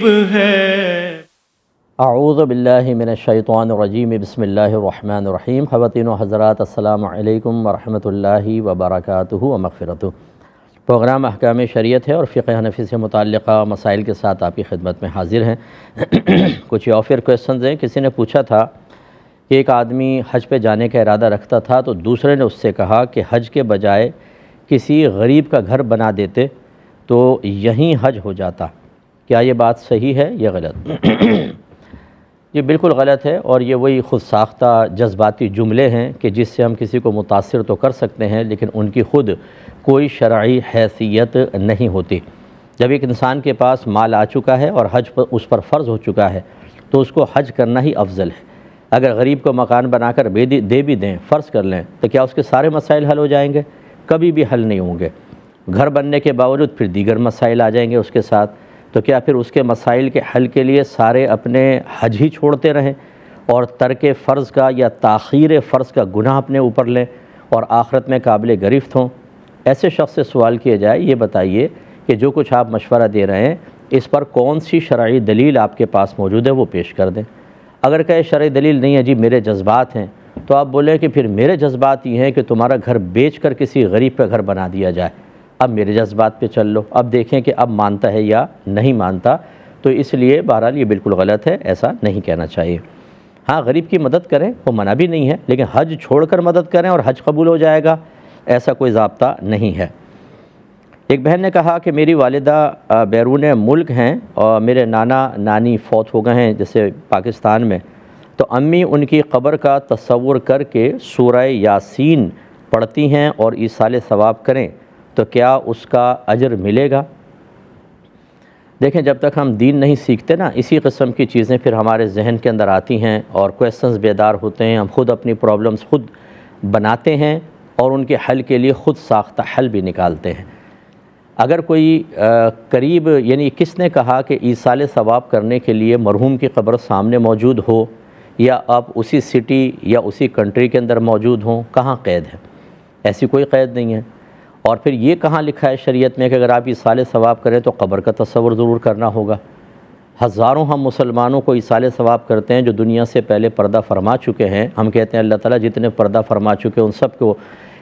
غریب ہے۔ اعوذ باللہ من الشیطان الرجیم، بسم اللہ الرحمن الرحیم۔ خواتین و حضرات، السلام علیکم ورحمۃ اللہ وبرکاتہ و مغفرتہ۔ پروگرام احکام شریعت ہے اور فقہ حنفی سے متعلقہ مسائل کے ساتھ آپ کی خدمت میں حاضر ہیں۔ کچھ آفر کویسچنز ہیں۔ کسی نے پوچھا تھا کہ ایک آدمی حج پہ جانے کا ارادہ رکھتا تھا تو دوسرے نے اس سے کہا کہ حج کے بجائے کسی غریب کا گھر بنا دیتے تو یہیں حج ہو جاتا، کیا یہ بات صحیح ہے یا غلط؟ یہ بالکل غلط ہے، اور یہ وہی خود ساختہ جذباتی جملے ہیں کہ جس سے ہم کسی کو متاثر تو کر سکتے ہیں لیکن ان کی خود کوئی شرعی حیثیت نہیں ہوتی۔ جب ایک انسان کے پاس مال آ چکا ہے اور حج پر اس پر فرض ہو چکا ہے تو اس کو حج کرنا ہی افضل ہے۔ اگر غریب کو مکان بنا کر دے بھی دیں، فرض کر لیں، تو کیا اس کے سارے مسائل حل ہو جائیں گے؟ کبھی بھی حل نہیں ہوں گے۔ گھر بننے کے باوجود پھر دیگر مسائل آ جائیں گے اس کے ساتھ، تو کیا پھر اس کے مسائل کے حل کے لیے سارے اپنے حج ہی چھوڑتے رہیں اور ترک فرض کا یا تاخیر فرض کا گناہ اپنے اوپر لیں اور آخرت میں قابل گرفت ہوں؟ ایسے شخص سے سوال کیا جائے، یہ بتائیے کہ جو کچھ آپ مشورہ دے رہے ہیں اس پر کون سی شرعی دلیل آپ کے پاس موجود ہے، وہ پیش کر دیں۔ اگر کہے شرعی دلیل نہیں ہے جی میرے جذبات ہیں، تو آپ بولیں کہ پھر میرے جذبات یہ ہیں کہ تمہارا گھر بیچ کر کسی غریب کا گھر بنا دیا جائے، اب میرے جذبات پہ چل لو، اب دیکھیں کہ اب مانتا ہے یا نہیں مانتا۔ تو اس لیے بہرحال یہ بالکل غلط ہے، ایسا نہیں کہنا چاہیے۔ ہاں، غریب کی مدد کریں، وہ منع بھی نہیں ہے، لیکن حج چھوڑ کر مدد کریں اور حج قبول ہو جائے گا، ایسا کوئی ضابطہ نہیں ہے۔ ایک بہن نے کہا کہ میری والدہ بیرون ملک ہیں اور میرے نانا نانی فوت ہو گئے ہیں جیسے پاکستان میں، تو امی ان کی قبر کا تصور کر کے سورہ یاسین پڑھتی ہیں اور ایصال ثواب کریں تو کیا اس کا اجر ملے گا؟ دیکھیں، جب تک ہم دین نہیں سیکھتے نا، اسی قسم کی چیزیں پھر ہمارے ذہن کے اندر آتی ہیں اور کویسچنز بیدار ہوتے ہیں، ہم خود اپنی پرابلمز خود بناتے ہیں اور ان کے حل کے لیے خود ساختہ حل بھی نکالتے ہیں۔ اگر کوئی قریب، یعنی کس نے کہا کہ ایصال ثواب کرنے کے لیے مرحوم کی قبر سامنے موجود ہو یا آپ اسی سٹی یا اسی کنٹری کے اندر موجود ہوں؟ کہاں قید ہے؟ ایسی کوئی قید نہیں ہے۔ اور پھر یہ کہاں لکھا ہے شریعت میں کہ اگر آپ ایصال ثواب کریں تو قبر کا تصور ضرور کرنا ہوگا؟ ہزاروں ہم مسلمانوں کو ایصال ثواب کرتے ہیں جو دنیا سے پہلے پردہ فرما چکے ہیں۔ ہم کہتے ہیں اللہ تعالیٰ جتنے پردہ فرما چکے ان سب کو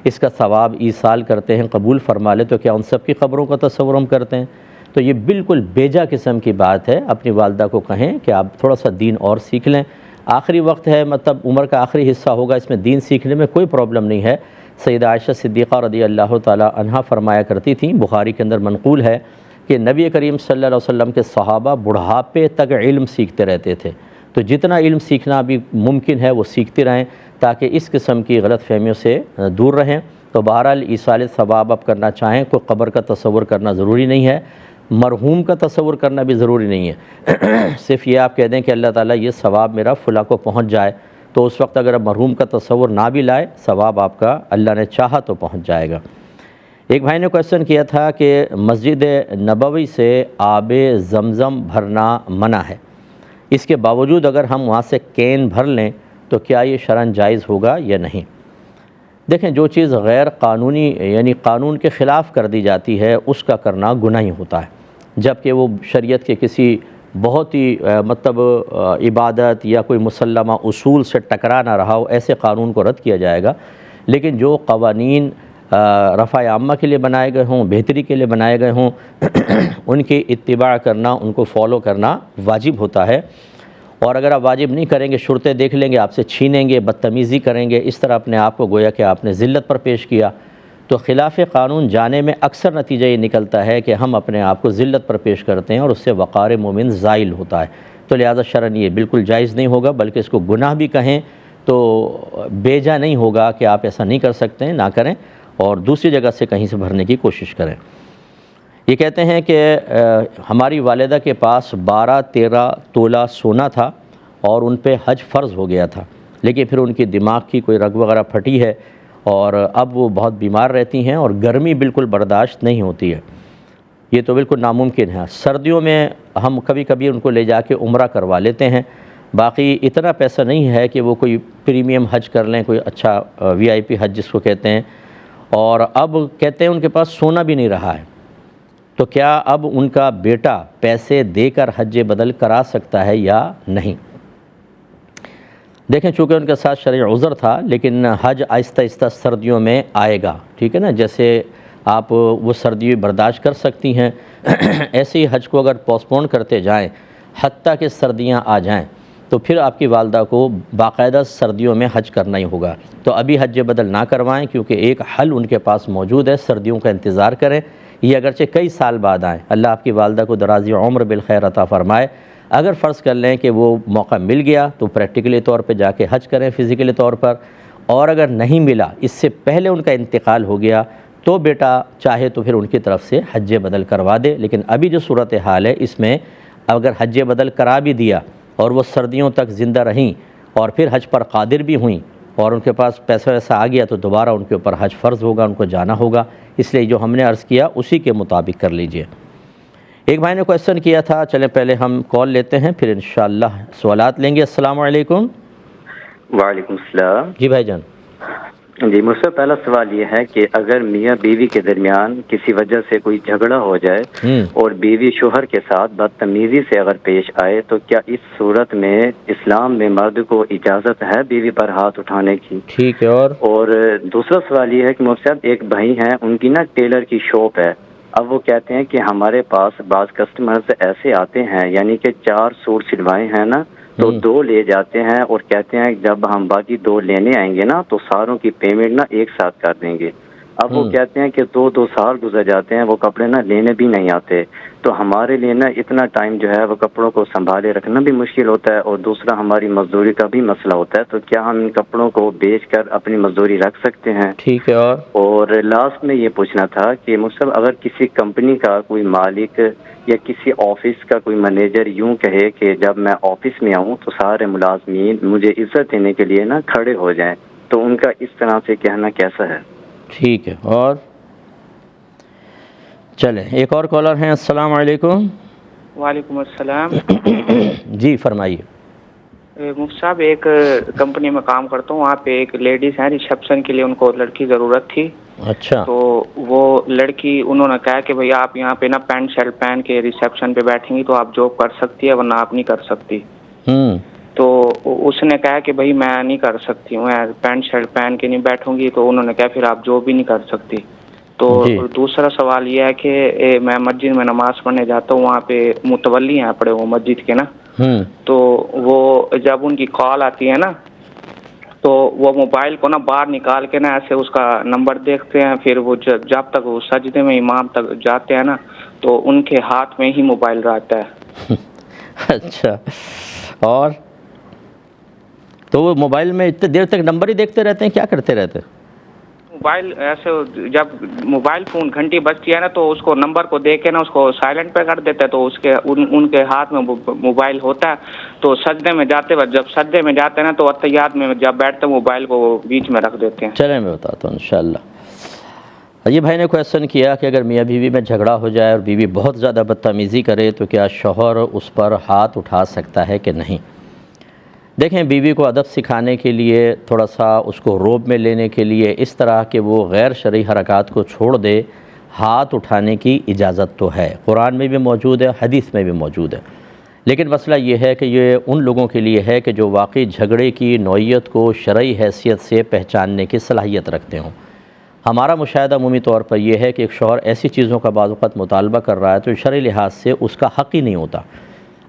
اس کا ثواب ایصال کرتے ہیں، قبول فرما لے، تو کیا ان سب کی قبروں کا تصور ہم کرتے ہیں؟ تو یہ بالکل بیجا قسم کی بات ہے۔ اپنی والدہ کو کہیں کہ آپ تھوڑا سا دین اور سیکھ لیں، آخری وقت ہے، مطلب عمر کا آخری حصہ ہوگا، اس میں دین سیکھنے میں کوئی پرابلم نہیں ہے۔ سیدہ عائشہ صدیقہ رضی اللہ تعالی عنہا فرمایا کرتی تھیں، بخاری کے اندر منقول ہے کہ نبی کریم صلی اللہ علیہ وسلم کے صحابہ بڑھاپے تک علم سیکھتے رہتے تھے، تو جتنا علم سیکھنا بھی ممکن ہے وہ سیکھتے رہیں تاکہ اس قسم کی غلط فہمیوں سے دور رہیں۔ تو بہرحال ایصال ثواب آپ کرنا چاہیں، کوئی قبر کا تصور کرنا ضروری نہیں ہے، مرحوم کا تصور کرنا بھی ضروری نہیں ہے۔ صرف یہ آپ کہہ دیں کہ اللہ تعالیٰ یہ ثواب میرا فلاں کو پہنچ جائے، تو اس وقت اگر مرحوم کا تصور نہ بھی لائے، ثواب آپ کا اللہ نے چاہا تو پہنچ جائے گا۔ ایک بھائی نے کویسچن کیا تھا کہ مسجد نبوی سے آب زمزم بھرنا منع ہے، اس کے باوجود اگر ہم وہاں سے کین بھر لیں تو کیا یہ شرعاً جائز ہوگا یا نہیں؟ دیکھیں، جو چیز غیر قانونی یعنی قانون کے خلاف کر دی جاتی ہے اس کا کرنا گناہ ہی ہوتا ہے، جبکہ وہ شریعت کے کسی بہت ہی مطلب عبادت یا کوئی مسلمہ اصول سے ٹکرا نہ رہا ہو، ایسے قانون کو رد کیا جائے گا۔ لیکن جو قوانین رفع عامہ کے لیے بنائے گئے ہوں، بہتری کے لیے بنائے گئے ہوں، ان کی اتباع کرنا، ان کو فالو کرنا واجب ہوتا ہے۔ اور اگر آپ واجب نہیں کریں گے، شرطیں دیکھ لیں گے، آپ سے چھینیں گے، بدتمیزی کریں گے، اس طرح اپنے آپ کو گویا کہ آپ نے ذلت پر پیش کیا، تو خلاف قانون جانے میں اکثر نتیجہ یہ نکلتا ہے کہ ہم اپنے آپ کو ذلت پر پیش کرتے ہیں اور اس سے وقار مومن زائل ہوتا ہے۔ تو لہذا شرعاً یہ بالکل جائز نہیں ہوگا، بلکہ اس کو گناہ بھی کہیں تو بیجا نہیں ہوگا کہ آپ ایسا نہیں کر سکتے ہیں، نہ کریں اور دوسری جگہ سے کہیں سے بھرنے کی کوشش کریں۔ یہ کہتے ہیں کہ ہماری والدہ کے پاس 12-13 تولہ سونا تھا اور ان پہ حج فرض ہو گیا تھا، لیکن پھر ان کی دماغ کی کوئی رگ وغیرہ پھٹی ہے اور اب وہ بہت بیمار رہتی ہیں اور گرمی بالکل برداشت نہیں ہوتی ہے۔ یہ تو بالکل ناممکن ہے۔ سردیوں میں ہم کبھی کبھی ان کو لے جا کے عمرہ کروا لیتے ہیں، باقی اتنا پیسہ نہیں ہے کہ وہ کوئی پریمیم حج کر لیں، کوئی اچھا VIP حج جس کو کہتے ہیں، اور اب کہتے ہیں ان کے پاس سونا بھی نہیں رہا ہے۔ تو کیا اب ان کا بیٹا پیسے دے کر حج بدل کرا سکتا ہے یا نہیں؟ دیکھیں چونکہ ان کے ساتھ شرعی عذر تھا، لیکن حج آہستہ آہستہ سردیوں میں آئے گا، ٹھیک ہے نا، جیسے آپ وہ سردی برداشت کر سکتی ہیں ایسے ہی حج کو اگر پوسٹ پون کرتے جائیں حتیٰ کہ سردیاں آ جائیں تو پھر آپ کی والدہ کو باقاعدہ سردیوں میں حج کرنا ہی ہوگا۔ تو ابھی حج بدل نہ کروائیں، کیونکہ ایک حل ان کے پاس موجود ہے، سردیوں کا انتظار کریں، یہ اگرچہ کئی سال بعد آئیں، اللہ آپ کی والدہ کو درازی عمر بالخیر عطا فرمائے۔ اگر فرض کر لیں کہ وہ موقع مل گیا تو پریکٹیکلی طور پہ جا کے حج کریں فزیکلی طور پر، اور اگر نہیں ملا، اس سے پہلے ان کا انتقال ہو گیا، تو بیٹا چاہے تو پھر ان کی طرف سے حج بدل کروا دے۔ لیکن ابھی جو صورتحال ہے اس میں اگر حج بدل کرا بھی دیا اور وہ سردیوں تک زندہ رہیں اور پھر حج پر قادر بھی ہوئیں اور ان کے پاس پیسہ ویسا آ گیا، تو دوبارہ ان کے اوپر حج فرض ہوگا، ان کو جانا ہوگا۔ اس لیے جو ہم نے عرض کیا اسی کے مطابق کر لیجئے۔ ایک بھائی نے کویسچن کیا تھا، چلیں پہلے ہم کال لیتے ہیں پھر انشاءاللہ سوالات لیں گے۔ السلام علیکم۔ وعلیکم السلام۔ جی بھائی جان۔ جی، مجھ سے پہلا سوال یہ ہے کہ اگر میاں بیوی کے درمیان کسی وجہ سے کوئی جھگڑا ہو جائے اور بیوی شوہر کے ساتھ بدتمیزی سے اگر پیش آئے، تو کیا اس صورت میں اسلام میں مرد کو اجازت ہے بیوی پر ہاتھ اٹھانے کی؟ ٹھیک ہے۔ اور دوسرا سوال یہ ہے کہ مفتی صاحب، ایک بھائی ہیں، ان کی نا ٹیلر کی شاپ ہے۔ اب وہ کہتے ہیں کہ ہمارے پاس بعض کسٹمرز ایسے آتے ہیں، یعنی کہ 4 سوٹ سلوائے ہیں نا، تو 2 لے جاتے ہیں اور کہتے ہیں جب ہم باقی 2 لینے آئیں گے نا تو ساروں کی پیمنٹ نا ایک ساتھ کر دیں گے۔ اب وہ کہتے ہیں کہ 2 سال گزر جاتے ہیں، وہ کپڑے نا لینے بھی نہیں آتے، تو ہمارے لیے نا اتنا ٹائم جو ہے وہ کپڑوں کو سنبھالے رکھنا بھی مشکل ہوتا ہے، اور دوسرا ہماری مزدوری کا بھی مسئلہ ہوتا ہے، تو کیا ہم ان کپڑوں کو بیچ کر اپنی مزدوری رکھ سکتے ہیں؟ ٹھیک ہے۔ اور لاسٹ میں یہ پوچھنا تھا کہ مصطفیٰ، اگر کسی کمپنی کا کوئی مالک یا کسی آفس کا کوئی مینیجر یوں کہے کہ جب میں آفس میں آؤں تو سارے ملازمین مجھے عزت دینے کے لیے نا کھڑے ہو جائیں، تو ان کا اس طرح سے کہنا کیسا ہے؟ ٹھیک ہے۔ اور چلیں ایک اور کالر ہیں۔ السلام علیکم۔ وعلیکم السلام۔ جی فرمائیے۔ مفتی صاحب، ایک کمپنی میں کام کرتا ہوں، وہاں پہ ایک لیڈیز ہیں، ریسیپشن کے لیے ان کو لڑکی ضرورت تھی۔ اچھا۔ تو وہ لڑکی انہوں نے کہا کہ بھئی آپ یہاں پہ نا پینٹ شرٹ پہن کے ریسیپشن پہ بیٹھیں گی تو آپ جاب کر سکتی ہے، ورنہ آپ نہیں کر سکتی۔ تو اس نے کہا کہ بھئی میں نہیں کر سکتی ہوں، میں پینٹ شرٹ پہن کے نہیں بیٹھوں گی، تو انہوں نے کہا پھر آپ جاب بھی نہیں کر سکتی۔ تو دوسرا سوال یہ ہے کہ میں مسجد میں نماز پڑھنے جاتا ہوں، وہاں پہ متولی ہیں پڑے وہ مسجد کے نا، تو وہ جب ان کی کال آتی ہے نا تو وہ موبائل کو نا باہر نکال کے نا ایسے اس کا نمبر دیکھتے ہیں، پھر وہ جب تک وہ سجدے میں امام تک جاتے ہیں نا تو ان کے ہاتھ میں ہی موبائل رہتا ہے۔ اچھا، اور تو وہ موبائل میں اتنے دیر تک نمبر ہی دیکھتے رہتے ہیں، کیا کرتے رہتے ہیں؟ موبائل ایسے جب موبائل فون گھنٹی بجتی ہے نا تو اس کو نمبر کو دیکھ کے نا اس کو سائلنٹ پہ کر دیتا ہے، تو اس کے ان کے ہاتھ میں موبائل ہوتا ہے، تو سجدے میں جاتے وقت جب سجدے میں جاتے ہیں نا تو اتحیات میں جب بیٹھتے ہیں موبائل کو بیچ میں رکھ دیتے ہیں۔ چلیں میں بتاتا ہوں انشاءاللہ۔ یہ بھائی نے کویسچن کیا کہ اگر میاں بیوی میں جھگڑا ہو جائے اور بیوی بہت زیادہ بدتمیزی کرے تو کیا شوہر اس پر ہاتھ اٹھا سکتا ہے کہ نہیں؟ دیکھیں، بیوی کو ادب سکھانے کے لیے، تھوڑا سا اس کو روب میں لینے کے لیے، اس طرح کہ وہ غیر شرعی حرکات کو چھوڑ دے، ہاتھ اٹھانے کی اجازت تو ہے، قرآن میں بھی موجود ہے، حدیث میں بھی موجود ہے۔ لیکن مسئلہ یہ ہے کہ یہ ان لوگوں کے لیے ہے کہ جو واقعی جھگڑے کی نوعیت کو شرعی حیثیت سے پہچاننے کی صلاحیت رکھتے ہوں۔ ہمارا مشاہدہ عمومی طور پر یہ ہے کہ ایک شوہر ایسی چیزوں کا بعض اوقات مطالبہ کر رہا ہے تو شرعی لحاظ سے اس کا حق ہی نہیں ہوتا۔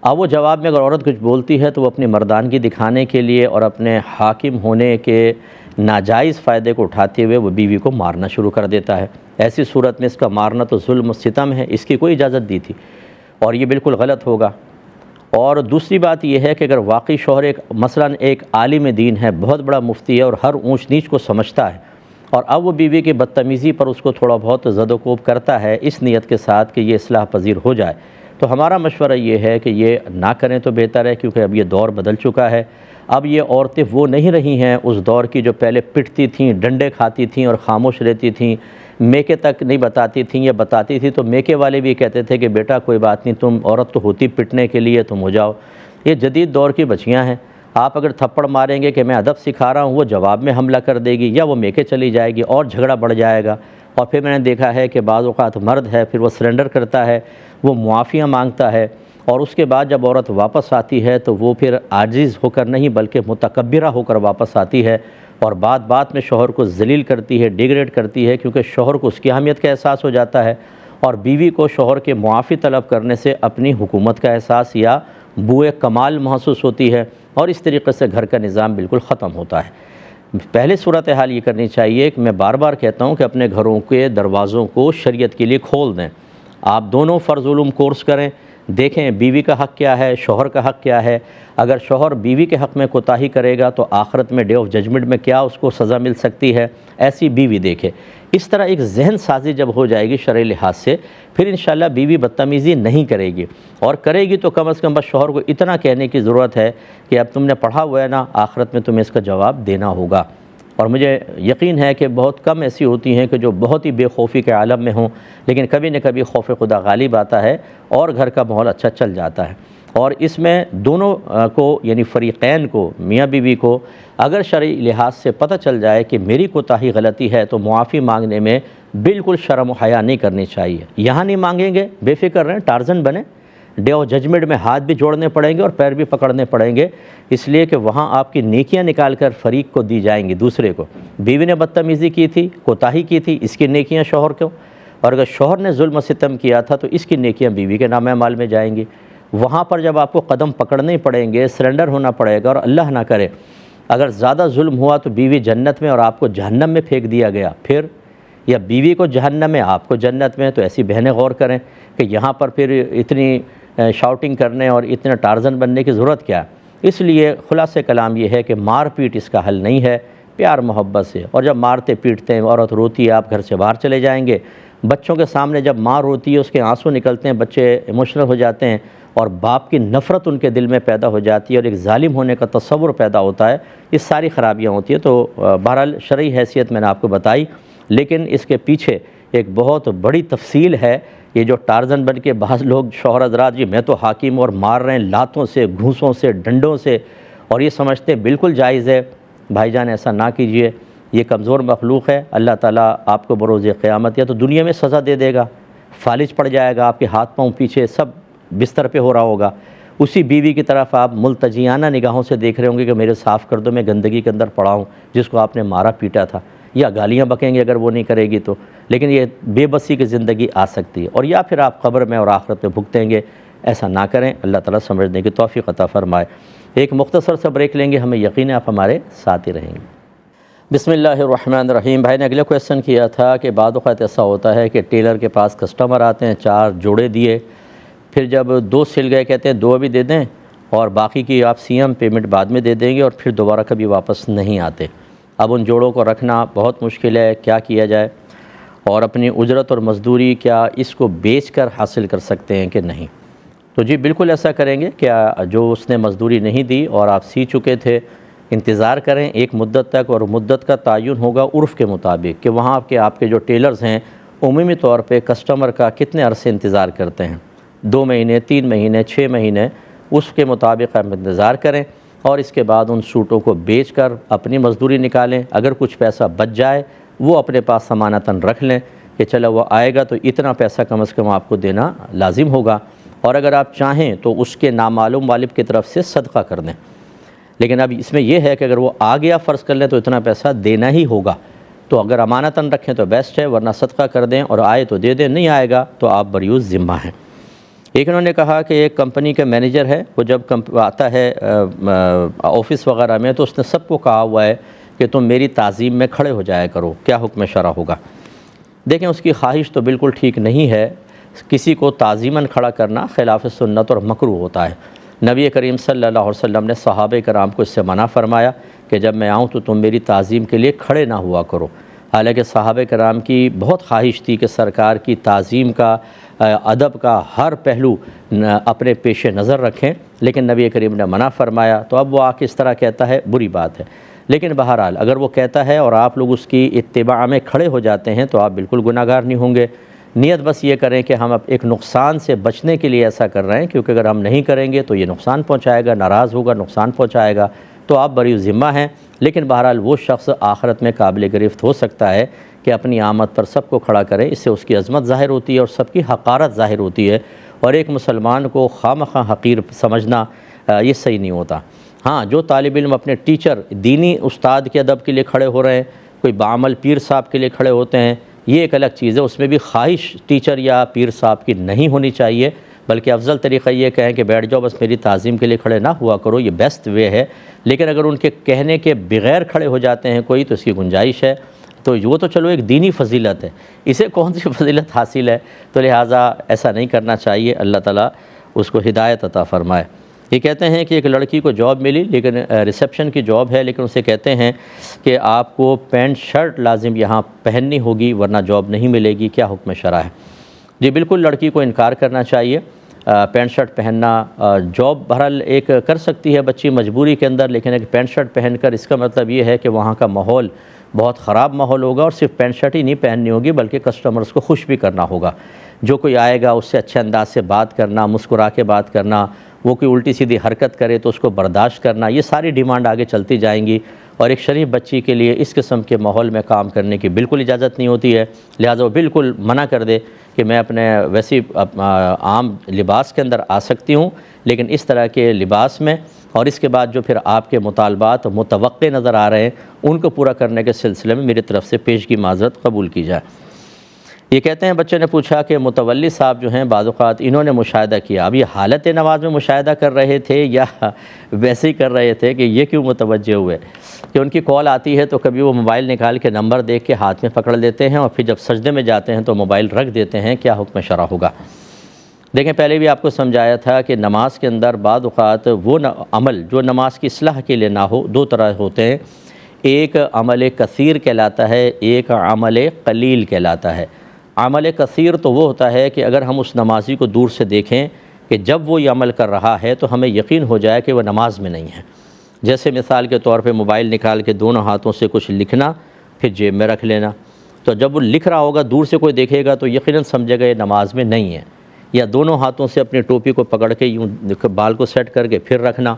اب وہ جواب میں اگر عورت کچھ بولتی ہے تو وہ اپنی مردانگی دکھانے کے لیے اور اپنے حاکم ہونے کے ناجائز فائدے کو اٹھاتے ہوئے وہ بیوی کو مارنا شروع کر دیتا ہے۔ ایسی صورت میں اس کا مارنا تو ظلم و ستم ہے، اس کی کوئی اجازت دی تھی اور یہ بالکل غلط ہوگا۔ اور دوسری بات یہ ہے کہ اگر واقعی شوہر مثلاً ایک عالم دین ہے، بہت بڑا مفتی ہے اور ہر اونچ نیچ کو سمجھتا ہے، اور اب وہ بیوی کی بدتمیزی پر اس کو تھوڑا بہت زد و کوب کرتا ہے اس نیت کے ساتھ کہ یہ اصلاح پذیر ہو جائے، تو ہمارا مشورہ یہ ہے کہ یہ نہ کریں تو بہتر ہے، کیونکہ اب یہ دور بدل چکا ہے۔ اب یہ عورتیں وہ نہیں رہی ہیں اس دور کی جو پہلے پٹتی تھیں، ڈنڈے کھاتی تھیں اور خاموش رہتی تھیں، میکے تک نہیں بتاتی تھیں، یا بتاتی تھی تو میکے والے بھی کہتے تھے کہ بیٹا کوئی بات نہیں، تم عورت تو ہوتی پٹنے کے لیے، تم ہو جاؤ۔ یہ جدید دور کی بچیاں ہیں، آپ اگر تھپڑ ماریں گے کہ میں ادب سکھا رہا ہوں، وہ جواب میں حملہ کر دے گی یا وہ میکے چلی جائے گی اور جھگڑا بڑھ جائے گا، اور پھر میں نے دیکھا ہے کہ بعض اوقات مرد ہے، پھر وہ سرنڈر کرتا ہے، وہ معافیاں مانگتا ہے، اور اس کے بعد جب عورت واپس آتی ہے تو وہ پھر عاجز ہو کر نہیں بلکہ متکبرہ ہو کر واپس آتی ہے، اور بات میں شوہر کو ذلیل کرتی ہے، ڈیگریڈ کرتی ہے، کیونکہ شوہر کو اس کی اہمیت کا احساس ہو جاتا ہے، اور بیوی کو شوہر کے معافی طلب کرنے سے اپنی حکومت کا احساس یا بوئے کمال محسوس ہوتی ہے، اور اس طریقے سے گھر کا نظام بالکل ختم ہوتا ہے۔ پہلے صورتحال یہ کرنی چاہیے کہ میں بار بار کہتا ہوں کہ اپنے گھروں کے دروازوں کو شریعت کے لیے کھول دیں، آپ دونوں فرض علوم کورس کریں، دیکھیں بیوی کا حق کیا ہے، شوہر کا حق کیا ہے، اگر شوہر بیوی کے حق میں کوتاہی کرے گا تو آخرت میں ڈے آف ججمنٹ میں کیا اس کو سزا مل سکتی ہے، ایسی بیوی دیکھے۔ اس طرح ایک ذہن سازی جب ہو جائے گی شرعی لحاظ سے، پھر انشاءاللہ بیوی بدتمیزی نہیں کرے گی، اور کرے گی تو کم از کم بس شوہر کو اتنا کہنے کی ضرورت ہے کہ اب تم نے پڑھا ہوا ہے نا، آخرت میں تمہیں اس کا جواب دینا ہوگا۔ اور مجھے یقین ہے کہ بہت کم ایسی ہوتی ہیں کہ جو بہت ہی بے خوفی کے عالم میں ہوں، لیکن کبھی نہ کبھی خوف خدا غالب آتا ہے اور گھر کا ماحول اچھا چل جاتا ہے۔ اور اس میں دونوں کو یعنی فریقین کو، میاں بیوی کو، اگر شرعی لحاظ سے پتہ چل جائے کہ میری کوتاہی غلطی ہے تو معافی مانگنے میں بالکل شرم و حیا نہیں کرنی چاہیے۔ یہاں نہیں مانگیں گے، بے فکر رہیں، ٹارزن بنیں، ڈے آف ججمنٹ میں ہاتھ بھی جوڑنے پڑیں گے اور پیر بھی پکڑنے پڑیں گے، اس لیے کہ وہاں آپ کی نیکیاں نکال کر فریق کو دی جائیں گی دوسرے کو۔ بیوی نے بدتمیزی کی تھی، کوتاہی کی تھی، اس کی نیکیاں شوہر کو، اور اگر شوہر نے ظلم و ستم کیا تھا تو اس کی نیکیاں بیوی کے نام اعمال میں جائیں گی۔ وہاں پر جب آپ کو قدم پکڑنے پڑیں گے، سرنڈر ہونا پڑے گا، اور اللہ نہ کرے اگر زیادہ ظلم ہوا تو بیوی جنت میں اور آپ کو جہنم میں پھینک دیا گیا، پھر یا بیوی کو جہنم میں آپ کو جنت میں، تو ایسی بہنیں غور کریں کہ یہاں پر پھر اتنی شاؤٹنگ کرنے اور اتنا ٹارزن بننے کی ضرورت کیا ہے۔ اس لیے خلاصہ کلام یہ ہے کہ مار پیٹ اس کا حل نہیں ہے، پیار محبت سے، اور جب مارتے پیٹتے ہیں عورت روتی ہے، آپ گھر سے باہر چلے جائیں گے، بچوں کے سامنے جب ماں روتی ہے اس کے آنسو نکلتے ہیں، بچے ایموشنل ہو جاتے ہیں، اور باپ کی نفرت ان کے دل میں پیدا ہو جاتی ہے اور ایک ظالم ہونے کا تصور پیدا ہوتا ہے، یہ ساری خرابیاں ہوتی ہیں۔ تو بہرحال شرعی حیثیت میں نے آپ کو بتائی، لیکن اس کے پیچھے ایک بہت بڑی تفصیل ہے۔ یہ جو ٹارزن بن کے بعض لوگ شوہر حضرات جی میں تو حاکم اور مار رہے ہیں لاتوں سے، گھوسوں سے، ڈنڈوں سے، اور یہ سمجھتے ہیں بالکل جائز ہے، بھائی جان ایسا نہ کیجئے، یہ کمزور مخلوق ہے، اللہ تعالیٰ آپ کو بروز قیامت یا تو دنیا میں سزا دے دے گا، فالج پڑ جائے گا، آپ کے ہاتھ پاؤں پیچھے سب بستر پہ ہو رہا ہوگا، اسی بیوی کی طرف آپ ملتجیانہ نگاہوں سے دیکھ رہے ہوں گے کہ میرے صاف کر دو، میں گندگی کے اندر پڑا ہوں، جس کو آپ نے مارا پیٹا تھا، یا گالیاں بکیں گے اگر وہ نہیں کرے گی تو، لیکن یہ بے بسی کی زندگی آ سکتی ہے، اور یا پھر آپ قبر میں اور آخرت میں بھگتیں گے۔ ایسا نہ کریں، اللہ تعالیٰ سمجھنے کی توفیق عطا فرمائے۔ ایک مختصر سا بریک لیں گے، ہمیں یقین ہے آپ ہمارے ساتھ ہی رہیں گے۔ بسم اللہ الرحمن الرحیم۔ بھائی نے اگلے کویسچن کیا تھا کہ بعض اوقات ایسا ہوتا ہے کہ ٹیلر کے پاس کسٹمر آتے ہیں، 4 جوڑے دیے، پھر جب 2 سل گئے کہتے ہیں 2 ابھی دے دیں اور باقی کی آپ CM پیمنٹ بعد میں دے دیں گے، اور پھر دوبارہ کبھی واپس نہیں آتے۔ اب ان جوڑوں کو رکھنا بہت مشکل ہے، کیا کیا جائے؟ اور اپنی اجرت اور مزدوری کیا اس کو بیچ کر حاصل کر سکتے ہیں کہ نہیں؟ تو جی بالکل ایسا کریں گے کہ جو اس نے مزدوری نہیں دی اور آپ سی چکے تھے، انتظار کریں ایک مدت تک، اور مدت کا تعین ہوگا عرف کے مطابق کہ وہاں آپ کے جو ٹیلرز ہیں عمومی طور پہ کسٹمر کا کتنے عرصے انتظار کرتے ہیں، 2 مہینے، 3 مہینے، 6 مہینے، اس کے مطابق آپ انتظار کریں، اور اس کے بعد ان سوٹوں کو بیچ کر اپنی مزدوری نکالیں۔ اگر کچھ پیسہ بچ جائے وہ اپنے پاس ضمانتاً رکھ لیں کہ چلو وہ آئے گا تو اتنا پیسہ کم از کم آپ کو دینا لازم ہوگا، اور اگر آپ چاہیں تو اس کے نامعلوم والد کی طرف سے صدقہ کر دیں۔ لیکن اب اس میں یہ ہے کہ اگر وہ آ گیا فرض کر لیں تو اتنا پیسہ دینا ہی ہوگا، تو اگر امانتاً رکھیں تو بیسٹ ہے، ورنہ صدقہ کر دیں، اور آئے تو دے دیں، نہیں آئے گا تو آپ بریوز ذمہ ہیں۔ ایک انہوں نے کہا کہ ایک کمپنی کا مینیجر ہے، وہ جب آتا ہے آفس وغیرہ میں تو اس نے سب کو کہا ہوا ہے کہ تم میری تعظیم میں کھڑے ہو جایا کرو، کیا حکم شرع ہوگا؟ دیکھیں اس کی خواہش تو بالکل ٹھیک نہیں ہے، کسی کو تعظیماً کھڑا کرنا خلاف سنت اور مکروہ ہوتا ہے۔ نبی کریم صلی اللہ علیہ وسلم نے صحابہ کرام کو اس سے منع فرمایا کہ جب میں آؤں تو تم میری تعظیم کے لیے کھڑے نہ ہوا کرو۔ حالانکہ صحابہ کرام کی بہت خواہش تھی کہ سرکار کی تعظیم کا، ادب کا ہر پہلو اپنے پیش نظر رکھیں، لیکن نبی کریم نے منع فرمایا، تو اب وہ آ کے اس طرح کہتا ہے، بری بات ہے۔ لیکن بہرحال اگر وہ کہتا ہے اور آپ لوگ اس کی اتباع میں کھڑے ہو جاتے ہیں تو آپ بالکل گناہ گار نہیں ہوں گے۔ نیت بس یہ کریں کہ ہم اب ایک نقصان سے بچنے کے لیے ایسا کر رہے ہیں، کیونکہ اگر ہم نہیں کریں گے تو یہ نقصان پہنچائے گا، ناراض ہوگا، نقصان پہنچائے گا، تو آپ بری ذمہ ہیں۔ لیکن بہرحال وہ شخص آخرت میں قابل گرفت ہو سکتا ہے کہ اپنی آمد پر سب کو کھڑا کرے، اس سے اس کی عظمت ظاہر ہوتی ہے اور سب کی حقارت ظاہر ہوتی ہے، اور ایک مسلمان کو خواہ حقیر سمجھنا یہ صحیح نہیں ہوتا۔ ہاں، جو طالب علم اپنے ٹیچر دینی استاد کے ادب کے لیے کھڑے ہو رہے ہیں، کوئی بعمل پیر صاحب کے لیے کھڑے ہوتے ہیں، یہ ایک الگ چیز ہے، اس میں بھی خواہش ٹیچر یا پیر صاحب کی نہیں ہونی چاہیے، بلکہ افضل طریقہ یہ کہیں کہ بیٹھ جاؤ بس میری تعظیم کے لیے کھڑے نہ ہوا کرو، یہ بیسٹ وے ہے۔ لیکن اگر ان کے کہنے کے بغیر کھڑے ہو جاتے ہیں کوئی تو اس کی گنجائش ہے، تو وہ تو چلو ایک دینی فضیلت ہے، اسے کون سی فضیلت حاصل ہے، تو لہٰذا ایسا نہیں کرنا چاہیے۔ اللہ تعالیٰ اس کو ہدایت عطا فرمائے۔ یہ کہتے ہیں کہ ایک لڑکی کو جاب ملی، لیکن ریسیپشن کی جاب ہے، لیکن اسے کہتے ہیں کہ آپ کو پینٹ شرٹ لازم یہاں پہننی ہوگی ورنہ جاب نہیں ملے گی، کیا حکم شرع ہے؟ جی بالکل، لڑکی کو انکار کرنا چاہیے، پینٹ شرٹ پہننا جاب بہرحال ایک کر سکتی ہے بچی مجبوری کے اندر، لیکن ایک پینٹ شرٹ پہن کر اس کا مطلب یہ ہے کہ وہاں کا ماحول بہت خراب ماحول ہوگا، اور صرف پینٹ شرٹ ہی نہیں پہننی ہوگی بلکہ کسٹمرز کو خوش بھی کرنا ہوگا، جو کوئی آئے گا اس سے اچھے انداز سے بات کرنا، مسکرا کے بات کرنا، وہ کوئی الٹی سیدھی حرکت کرے تو اس کو برداشت کرنا، یہ ساری ڈیمانڈ آگے چلتی جائیں گی، اور ایک شریف بچی کے لیے اس قسم کے ماحول میں کام کرنے کی بالکل اجازت نہیں ہوتی ہے، لہٰذا وہ بالکل منع کر دے کہ میں اپنے ویسی عام لباس کے اندر آ سکتی ہوں، لیکن اس طرح کے لباس میں، اور اس کے بعد جو پھر آپ کے مطالبات متوقع نظر آ رہے ہیں ان کو پورا کرنے کے سلسلے میں میری طرف سے پیشگی معذرت قبول کی جائے۔ یہ کہتے ہیں بچے نے پوچھا کہ متولی صاحب جو ہیں بعض اوقات انہوں نے مشاہدہ کیا، اب یہ حالت نماز میں مشاہدہ کر رہے تھے یا ویسے ہی کر رہے تھے کہ یہ کیوں متوجہ ہوئے کہ ان کی کال آتی ہے تو کبھی وہ موبائل نکال کے نمبر دیکھ کے ہاتھ میں پکڑ لیتے ہیں، اور پھر جب سجدے میں جاتے ہیں تو موبائل رکھ دیتے ہیں، کیا حکم شرع ہوگا؟ دیکھیں، پہلے بھی آپ کو سمجھایا تھا کہ نماز کے اندر بعض اوقات وہ عمل جو نماز کی اصلاح کے لیے نہ ہو، دو طرح ہوتے ہیں، ایک عمل کثیر کہلاتا ہے، ایک عمل قلیل کہلاتا ہے۔ عمل کثیر تو وہ ہوتا ہے کہ اگر ہم اس نمازی کو دور سے دیکھیں کہ جب وہ یہ عمل کر رہا ہے تو ہمیں یقین ہو جائے کہ وہ نماز میں نہیں ہے، جیسے مثال کے طور پہ موبائل نکال کے دونوں ہاتھوں سے کچھ لکھنا پھر جیب میں رکھ لینا، تو جب وہ لکھ رہا ہوگا دور سے کوئی دیکھے گا تو یقیناً سمجھے گا یہ نماز میں نہیں ہے، یا دونوں ہاتھوں سے اپنی ٹوپی کو پکڑ کے یوں بال کو سیٹ کر کے پھر رکھنا،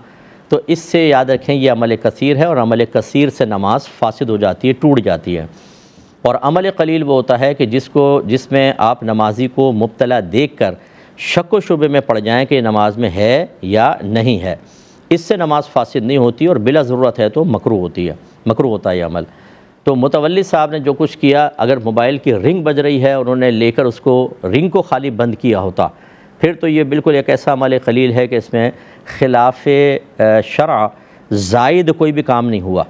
تو اس سے یاد رکھیں یہ عمل کثیر ہے، اور عمل کثیر سے نماز فاسد ہو جاتی ہے، ٹوٹ جاتی ہے۔ اور عمل قلیل وہ ہوتا ہے کہ جس میں آپ نمازی کو مبتلا دیکھ کر شک و شبے میں پڑ جائیں کہ نماز میں ہے یا نہیں ہے، اس سے نماز فاسد نہیں ہوتی، اور بلا ضرورت ہے تو مکروہ ہوتی ہے، مکروہ ہوتا ہے یہ عمل۔ تو متولی صاحب نے جو کچھ کیا، اگر موبائل کی رنگ بج رہی ہے انہوں نے لے کر اس کو رنگ کو خالی بند کیا ہوتا، پھر تو یہ بالکل ایک ایسا عمل قلیل ہے کہ اس میں خلاف شرع زائد کوئی بھی کام نہیں ہوا۔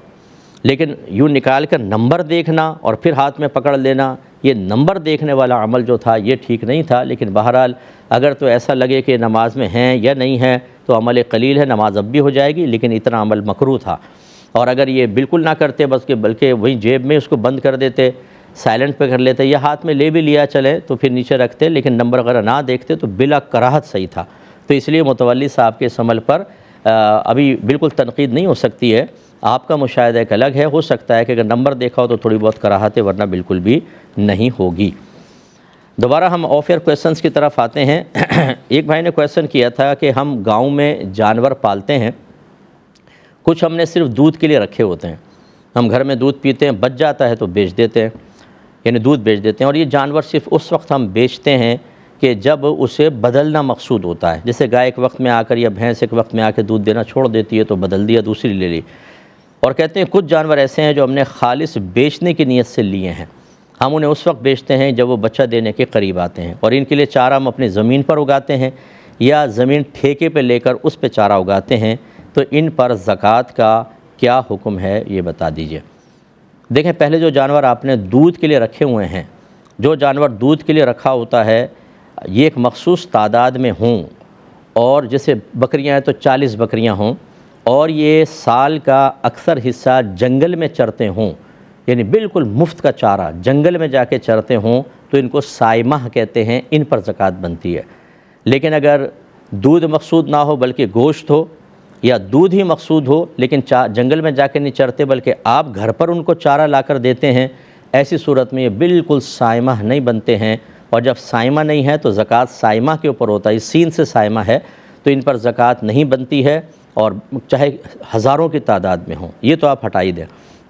لیکن یوں نکال کر نمبر دیکھنا اور پھر ہاتھ میں پکڑ لینا، یہ نمبر دیکھنے والا عمل جو تھا یہ ٹھیک نہیں تھا، لیکن بہرحال اگر تو ایسا لگے کہ نماز میں ہیں یا نہیں ہیں تو عمل قلیل ہے، نماز اب بھی ہو جائے گی، لیکن اتنا عمل مکروہ تھا۔ اور اگر یہ بالکل نہ کرتے بلکہ وہیں جیب میں اس کو بند کر دیتے، سائلنٹ پہ کر لیتے، یا ہاتھ میں لے بھی لیا چلے تو پھر نیچے رکھتے، لیکن نمبر وغیرہ نہ دیکھتے تو بلا کراہت صحیح تھا۔ تو اس لیے متولی صاحب کے اس عمل پر ابھی بالکل تنقید نہیں ہو سکتی ہے، آپ کا مشاہدہ ایک الگ ہے، ہو سکتا ہے کہ اگر نمبر دیکھا ہو تو تھوڑی بہت کراہت ہے، ورنہ بالکل بھی نہیں ہوگی۔ دوبارہ ہم آف ایئر کویسچنس کی طرف آتے ہیں۔ ایک بھائی نے کویسچن کیا تھا کہ ہم گاؤں میں جانور پالتے ہیں، کچھ ہم نے صرف دودھ کے لیے رکھے ہوتے ہیں، ہم گھر میں دودھ پیتے ہیں، بچ جاتا ہے تو بیچ دیتے ہیں، یعنی دودھ بیچ دیتے ہیں، اور یہ جانور صرف اس وقت ہم بیچتے ہیں کہ جب اسے بدلنا مقصود ہوتا ہے، جیسے گائے ایک وقت میں آ کر یا بھینس ایک وقت میں آ کے دودھ دینا چھوڑ دیتی ہے تو بدل دیا، دوسری لے لی۔ اور کہتے ہیں کچھ جانور ایسے ہیں جو ہم نے خالص بیچنے کی نیت سے لیے ہیں، ہم انہیں اس وقت بیچتے ہیں جب وہ بچہ دینے کے قریب آتے ہیں، اور ان کے لیے چارہ ہم اپنی زمین پر اگاتے ہیں یا زمین ٹھیکے پہ لے کر اس پہ چارہ اگاتے ہیں، تو ان پر زکوٰۃ کا کیا حکم ہے یہ بتا دیجئے۔ دیکھیں، پہلے جو جانور آپ نے دودھ کے لیے رکھے ہوئے ہیں، جو جانور دودھ کے لیے رکھا ہوتا ہے یہ ایک مخصوص تعداد میں ہوں، اور جیسے بکریاں ہیں تو 40 بکریاں ہوں، اور یہ سال کا اکثر حصہ جنگل میں چرتے ہوں، یعنی بالکل مفت کا چارہ جنگل میں جا کے چرتے ہوں، تو ان کو سائمہ کہتے ہیں، ان پر زکوٰۃ بنتی ہے۔ لیکن اگر دودھ مقصود نہ ہو بلکہ گوشت ہو، یا دودھ ہی مقصود ہو لیکن جنگل میں جا کے نہیں چرتے بلکہ آپ گھر پر ان کو چارہ لا کر دیتے ہیں، ایسی صورت میں یہ بالکل سائمہ نہیں بنتے ہیں، اور جب سائمہ نہیں ہے تو زکوٰۃ سائمہ کے اوپر ہوتا ہے، سین سے سائمہ ہے، تو ان پر زکوٰۃ نہیں بنتی ہے، اور چاہے ہزاروں کی تعداد میں ہوں، یہ تو آپ ہٹائی دیں۔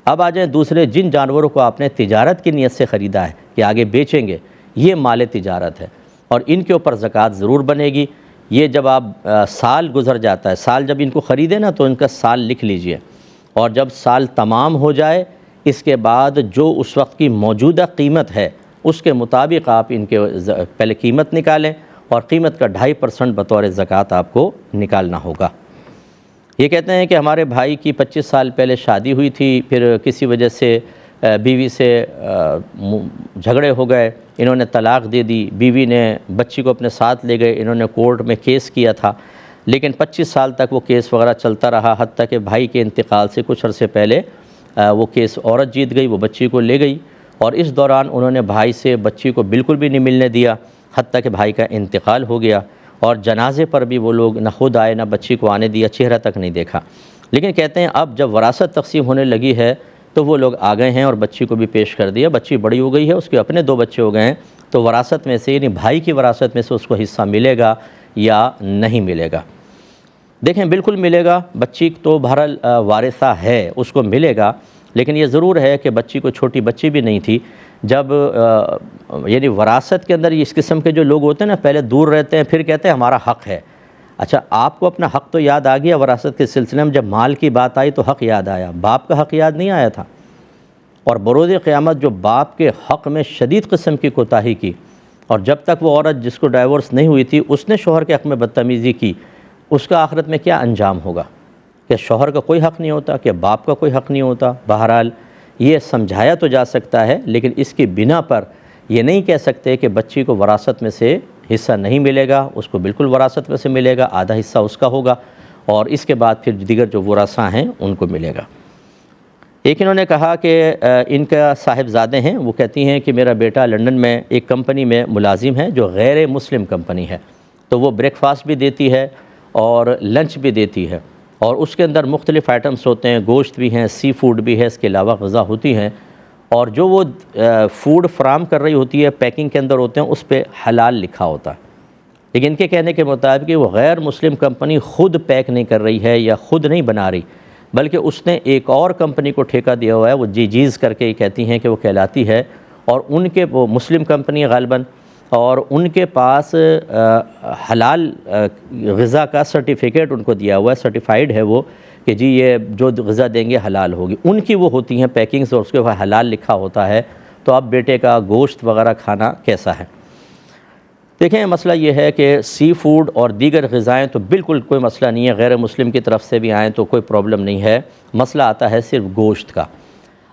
اب آ جائیں دوسرے، جن جانوروں کو آپ نے تجارت کی نیت سے خریدا ہے کہ آگے بیچیں گے، یہ مال تجارت ہے اور ان کے اوپر زکوٰۃ ضرور بنے گی۔ یہ جب آپ سال گزر جاتا ہے، سال جب ان کو خریدیں نا تو ان کا سال لکھ لیجئے، اور جب سال تمام ہو جائے اس کے بعد جو اس وقت کی موجودہ قیمت ہے اس کے مطابق آپ ان کے پہلے قیمت نکالیں، اور قیمت کا 2.5% بطور زکوٰۃ آپ کو نکالنا ہوگا۔ یہ کہتے ہیں کہ ہمارے بھائی کی 25 سال پہلے شادی ہوئی تھی، پھر کسی وجہ سے بیوی سے جھگڑے ہو گئے، انہوں نے طلاق دے دی، بیوی نے بچی کو اپنے ساتھ لے گئے، انہوں نے کورٹ میں کیس کیا تھا، لیکن 25 سال تک وہ کیس وغیرہ چلتا رہا، حتیٰ کہ بھائی کے انتقال سے کچھ عرصے پہلے وہ کیس عورت جیت گئی، وہ بچی کو لے گئی، اور اس دوران انہوں نے بھائی سے بچی کو بالکل بھی نہیں ملنے دیا، حتیٰ کہ بھائی کا انتقال ہو گیا، اور جنازے پر بھی وہ لوگ نہ خود آئے نہ بچی کو آنے دیا، چہرہ تک نہیں دیکھا۔ لیکن کہتے ہیں اب جب وراثت تقسیم ہونے لگی ہے تو وہ لوگ آ گئے ہیں اور بچی کو بھی پیش کر دیا، بچی بڑی ہو گئی ہے، اس کے اپنے 2 بچے ہو گئے ہیں، تو وراثت میں سے یعنی بھائی کی وراثت میں سے اس کو حصہ ملے گا یا نہیں ملے گا؟ دیکھیں بالکل ملے گا، بچی تو بہرحال وارثہ ہے، اس کو ملے گا، لیکن یہ ضرور ہے کہ بچی کو چھوٹی بچی بھی نہیں تھی جب یعنی وراثت کے اندر اس قسم کے جو لوگ ہوتے ہیں نا، پہلے دور رہتے ہیں پھر کہتے ہیں ہمارا حق ہے۔ اچھا آپ کو اپنا حق تو یاد آ گیا وراثت کے سلسلے میں، جب مال کی بات آئی تو حق یاد آیا، باپ کا حق یاد نہیں آیا تھا؟ اور بروز قیامت جو باپ کے حق میں شدید قسم کی کوتاہی کی، اور جب تک وہ عورت جس کو ڈائیورس نہیں ہوئی تھی اس نے شوہر کے حق میں بدتمیزی کی، اس کا آخرت میں کیا انجام ہوگا؟ کہ شوہر کا کوئی حق نہیں ہوتا، کہ باپ کا کوئی حق نہیں ہوتا؟ بہرحال یہ سمجھایا تو جا سکتا ہے، لیکن اس کی بنا پر یہ نہیں کہہ سکتے کہ بچی کو وراثت میں سے حصہ نہیں ملے گا، اس کو بالکل وراثت میں سے ملے گا، آدھا حصہ اس کا ہوگا، اور اس کے بعد پھر دیگر جو ورثاء ہیں ان کو ملے گا۔ ایک انہوں نے کہا کہ ان کا صاحبزادے ہیں، وہ کہتی ہیں کہ میرا بیٹا لندن میں ایک کمپنی میں ملازم ہے جو غیر مسلم کمپنی ہے، تو وہ بریک فاسٹ بھی دیتی ہے اور لنچ بھی دیتی ہے، اور اس کے اندر مختلف آئٹمس ہوتے ہیں، گوشت بھی ہیں، سی فوڈ بھی ہے، اس کے علاوہ غذا ہوتی ہیں، اور جو وہ فوڈ فراہم کر رہی ہوتی ہے پیکنگ کے اندر ہوتے ہیں اس پہ حلال لکھا ہوتا ہے، لیکن ان کے کہنے کے مطابق وہ غیر مسلم کمپنی خود پیک نہیں کر رہی ہے یا خود نہیں بنا رہی، بلکہ اس نے ایک اور کمپنی کو ٹھیکہ دیا ہوا ہے، وہ جیز کر کے کہتی ہیں کہ وہ کہلاتی ہے، اور ان کے وہ مسلم کمپنی غالباً، اور ان کے پاس حلال غذا کا سرٹیفکیٹ ان کو دیا ہوا ہے، سرٹیفائیڈ ہے وہ، کہ جی یہ جو غذا دیں گے حلال ہوگی، ان کی وہ ہوتی ہیں پیکنگز اور اس کے بعد حلال لکھا ہوتا ہے، تو اب بیٹے کا گوشت وغیرہ کھانا کیسا ہے؟ دیکھیں مسئلہ یہ ہے کہ سی فوڈ اور دیگر غذائیں تو بالکل کوئی مسئلہ نہیں ہے، غیر مسلم کی طرف سے بھی آئیں تو کوئی پرابلم نہیں ہے، مسئلہ آتا ہے صرف گوشت کا۔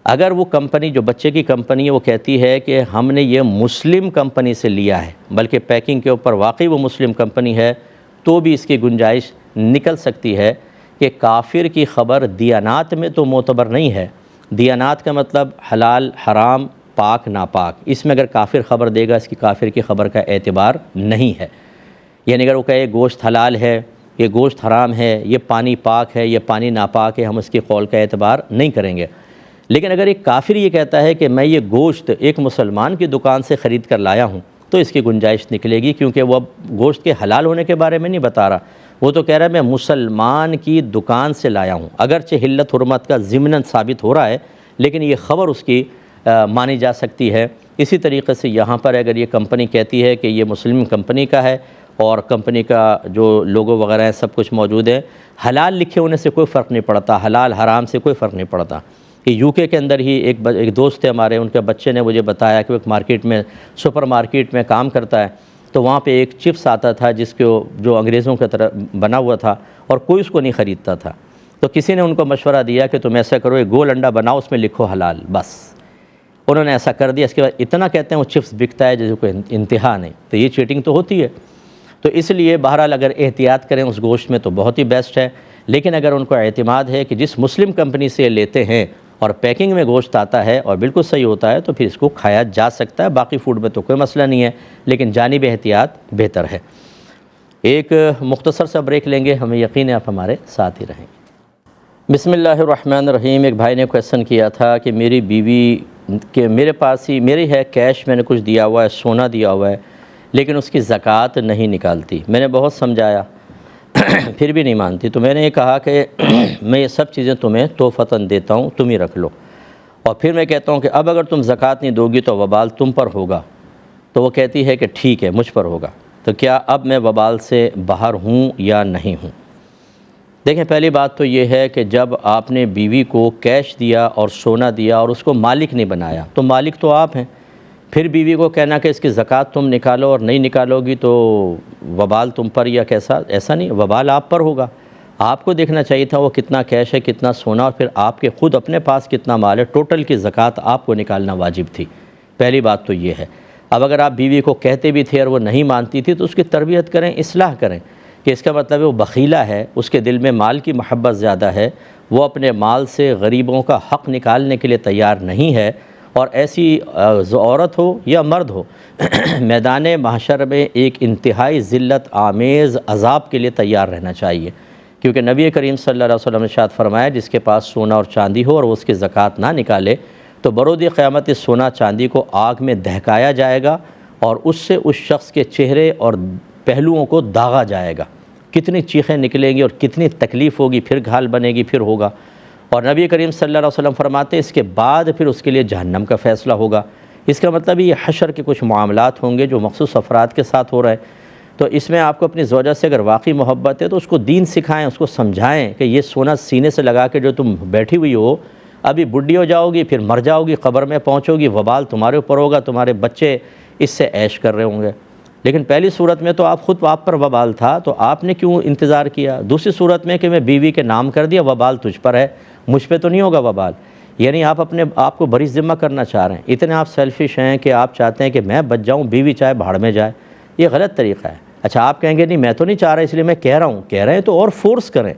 اگر وہ کمپنی جو بچے کی کمپنی ہے وہ کہتی ہے کہ ہم نے یہ مسلم کمپنی سے لیا ہے، بلکہ پیکنگ کے اوپر واقعی وہ مسلم کمپنی ہے، تو بھی اس کی گنجائش نکل سکتی ہے کہ کافر کی خبر دیانات میں تو معتبر نہیں ہے، دیانات کا مطلب حلال حرام پاک ناپاک، اس میں اگر کافر خبر دے گا اس کی کافر کی خبر کا اعتبار نہیں ہے، یعنی اگر وہ کہے گوشت حلال ہے، یہ گوشت حرام ہے، یہ پانی پاک ہے، یہ پانی ناپاک ہے، ہم اس کی قول کا اعتبار نہیں کریں گے۔ لیکن اگر ایک کافر یہ کہتا ہے کہ میں یہ گوشت ایک مسلمان کی دکان سے خرید کر لایا ہوں، تو اس کی گنجائش نکلے گی، کیونکہ وہ اب گوشت کے حلال ہونے کے بارے میں نہیں بتا رہا، وہ تو کہہ رہا ہے میں مسلمان کی دکان سے لایا ہوں، اگرچہ حلت حرمت کا ضمناً ثابت ہو رہا ہے، لیکن یہ خبر اس کی مانی جا سکتی ہے۔ اسی طریقے سے یہاں پر اگر یہ کمپنی کہتی ہے کہ یہ مسلم کمپنی کا ہے اور کمپنی کا جو لوگو وغیرہ ہے سب کچھ موجود ہے، حلال لکھے ہونے سے کوئی فرق نہیں پڑتا، حلال حرام سے کوئی فرق نہیں پڑتا۔ کہ یو کے اندر ہی ایک دوست تھے ہمارے، ان کے بچے نے مجھے بتایا کہ وہ ایک مارکیٹ میں سپر مارکیٹ میں کام کرتا ہے، تو وہاں پہ ایک چپس آتا تھا جس کو جو انگریزوں کی طرح بنا ہوا تھا اور کوئی اس کو نہیں خریدتا تھا، تو کسی نے ان کو مشورہ دیا کہ تم ایسا کرو، ایک گول انڈا بناؤ، اس میں لکھو حلال، بس انہوں نے ایسا کر دیا۔ اس کے بعد اتنا کہتے ہیں وہ چپس بکتا ہے جیسے کوئی انتہا نہیں، تو یہ چیٹنگ تو ہوتی ہے۔ تو اس لیے بہرحال اگر احتیاط کریں اس گوشت میں تو بہت ہی بیسٹ ہے، لیکن اگر ان کو اعتماد ہے کہ جس مسلم کمپنی سے لیتے ہیں اور پیکنگ میں گوشت آتا ہے اور بالکل صحیح ہوتا ہے تو پھر اس کو کھایا جا سکتا ہے، باقی فوڈ میں تو کوئی مسئلہ نہیں ہے، لیکن جانب احتیاط بہتر ہے۔ ایک مختصر سا بریک لیں گے، ہمیں یقین ہے آپ ہمارے ساتھ ہی رہیں گے۔ بسم اللہ الرحمن الرحیم۔ ایک بھائی نے کویسچن کیا تھا کہ میری بیوی کہ میرے پاس ہی میری ہے کیش، میں نے کچھ دیا ہوا ہے، سونا دیا ہوا ہے، لیکن اس کی زکوٰۃ نہیں نکالتی، میں نے بہت سمجھایا پھر بھی نہیں مانتی، تو میں نے یہ کہا کہ میں یہ سب چیزیں تمہیں تحفتاً دیتا ہوں، تم ہی رکھ لو۔ اور پھر میں کہتا ہوں کہ اب اگر تم زکوٰۃ نہیں دو گی تو وبال تم پر ہوگا، تو وہ کہتی ہے کہ ٹھیک ہے مجھ پر ہوگا، تو کیا اب میں وبال سے باہر ہوں یا نہیں ہوں؟ دیکھیں پہلی بات تو یہ ہے کہ جب آپ نے بیوی کو کیش دیا اور سونا دیا اور اس کو مالک نہیں بنایا، تو مالک تو آپ ہیں، پھر بیوی کو کہنا کہ اس کی زکوٰۃ تم نکالو اور نہیں نکالو گی تو وبال تم پر یا کیسا، ایسا نہیں، وبال آپ پر ہوگا۔ آپ کو دیکھنا چاہیے تھا وہ کتنا کیش ہے، کتنا سونا، اور پھر آپ کے خود اپنے پاس کتنا مال ہے، ٹوٹل کی زکوٰۃ آپ کو نکالنا واجب تھی۔ پہلی بات تو یہ ہے۔ اب اگر آپ بیوی کو کہتے بھی تھے اور وہ نہیں مانتی تھی تو اس کی تربیت کریں، اصلاح کریں، کہ اس کا مطلب ہے وہ بخیلہ ہے، اس کے دل میں مال کی محبت زیادہ ہے، وہ اپنے مال سے غریبوں کا حق نکالنے کے لیے تیار نہیں ہے، اور ایسی عورت ہو یا مرد ہو میدان محشر میں ایک انتہائی ذلت آمیز عذاب کے لیے تیار رہنا چاہیے، کیونکہ نبی کریم صلی اللہ علیہ وسلم نے ارشاد فرمایا جس کے پاس سونا اور چاندی ہو اور وہ اس کی زکوٰۃ نہ نکالے تو برود قیامت اس سونا چاندی کو آگ میں دہکایا جائے گا اور اس سے اس شخص کے چہرے اور پہلوؤں کو داغا جائے گا، کتنی چیخیں نکلیں گی اور کتنی تکلیف ہوگی، پھر گھال بنے گی، پھر ہوگا۔ اور نبی کریم صلی اللہ علیہ وسلم فرماتے ہیں اس کے بعد پھر اس کے لیے جہنم کا فیصلہ ہوگا۔ اس کا مطلب یہ حشر کے کچھ معاملات ہوں گے جو مخصوص افراد کے ساتھ ہو رہے ہیں، تو اس میں آپ کو اپنی زوجہ سے اگر واقعی محبت ہے تو اس کو دین سکھائیں، اس کو سمجھائیں کہ یہ سونا سینے سے لگا کے جو تم بیٹھی ہوئی ہو، ابھی بڈھی ہو جاؤ گی، پھر مر جاؤ گی، قبر میں پہنچو گی، وبال تمہارے اوپر ہوگا، تمہارے بچے اس سے عیش کر رہے ہوں گے۔ لیکن پہلی صورت میں تو آپ پر وبال تھا تو آپ نے کیوں انتظار کیا؟ دوسری صورت میں کہ میں بیوی کے نام کر دیا، وبال تجھ پر ہے، مجھ پہ تو نہیں ہوگا وبال، یعنی آپ اپنے آپ کو بری ذمہ کرنا چاہ رہے ہیں، اتنے آپ سیلفش ہیں کہ آپ چاہتے ہیں کہ میں بچ جاؤں، بیوی چاہے بھاڑ میں جائے، یہ غلط طریقہ ہے۔ اچھا آپ کہیں گے نہیں میں تو نہیں چاہ رہا اس لیے میں کہہ رہے ہیں تو اور فورس کریں،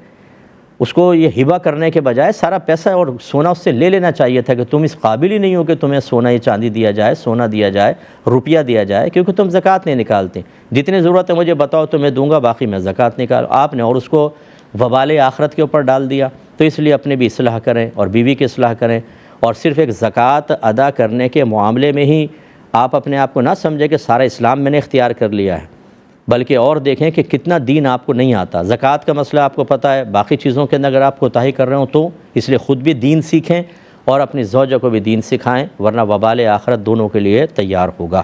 اس کو یہ ہبہ کرنے کے بجائے سارا پیسہ اور سونا اس سے لے لینا چاہیے تھا کہ تم اس قابل ہی نہیں ہو کہ تمہیں سونا یا چاندی دیا جائے، سونا دیا جائے، روپیہ دیا جائے، کیونکہ تم زکوٰۃ نہیں نکالتے، جتنی ضرورت ہے مجھے بتاؤ تو میں دوں گا، باقی میں زکوٰۃ نکال۔ آپ نے اور اس کو وبال آخرت کے اوپر ڈال دیا، تو اس لیے اپنے بھی اصلاح کریں اور بیوی کی اصلاح کریں، اور صرف ایک زکوٰۃ ادا کرنے کے معاملے میں ہی آپ اپنے آپ کو نہ سمجھیں کہ سارا اسلام میں نے اختیار کر لیا ہے، بلکہ اور دیکھیں کہ کتنا دین آپ کو نہیں آتا۔ زکوٰۃ کا مسئلہ آپ کو پتہ ہے، باقی چیزوں کے اندر اگر آپ کوتاہی کر رہے ہوں تو اس لیے خود بھی دین سیکھیں اور اپنی زوجہ کو بھی دین سکھائیں، ورنہ وبال آخرت دونوں کے لیے تیار ہوگا۔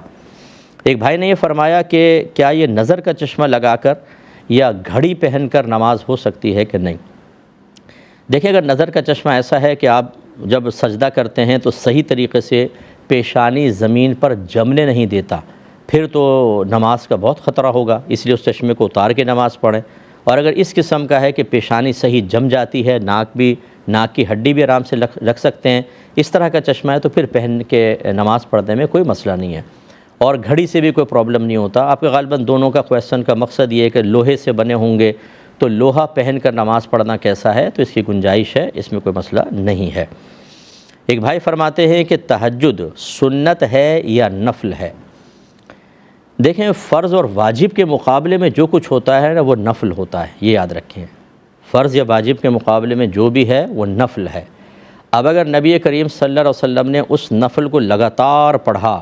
ایک بھائی نے یہ فرمایا کہ کیا یہ نظر کا چشمہ لگا کر یا گھڑی پہن کر نماز ہو سکتی ہے کہ نہیں؟ دیکھیں اگر نظر کا چشمہ ایسا ہے کہ آپ جب سجدہ کرتے ہیں تو صحیح طریقے سے پیشانی زمین پر جمنے نہیں دیتا، پھر تو نماز کا بہت خطرہ ہوگا، اس لیے اس چشمے کو اتار کے نماز پڑھیں۔ اور اگر اس قسم کا ہے کہ پیشانی صحیح جم جاتی ہے، ناک کی ہڈی بھی آرام سے رکھ سکتے ہیں، اس طرح کا چشمہ ہے تو پھر پہن کے نماز پڑھنے میں کوئی مسئلہ نہیں ہے، اور گھڑی سے بھی کوئی پرابلم نہیں ہوتا۔ آپ کے غالباً دونوں کا کویسچن کا مقصد یہ ہے کہ لوہے سے بنے ہوں گے تو لوہا پہن کر نماز پڑھنا کیسا ہے، تو اس کی گنجائش ہے، اس میں کوئی مسئلہ نہیں ہے۔ ایک بھائی فرماتے ہیں کہ تہجد سنت ہے یا نفل ہے؟ دیکھیں فرض اور واجب کے مقابلے میں جو کچھ ہوتا ہے نا وہ نفل ہوتا ہے، یہ یاد رکھیں، فرض یا واجب کے مقابلے میں جو بھی ہے وہ نفل ہے۔ اب اگر نبی کریم صلی اللہ علیہ وسلم نے اس نفل کو لگاتار پڑھا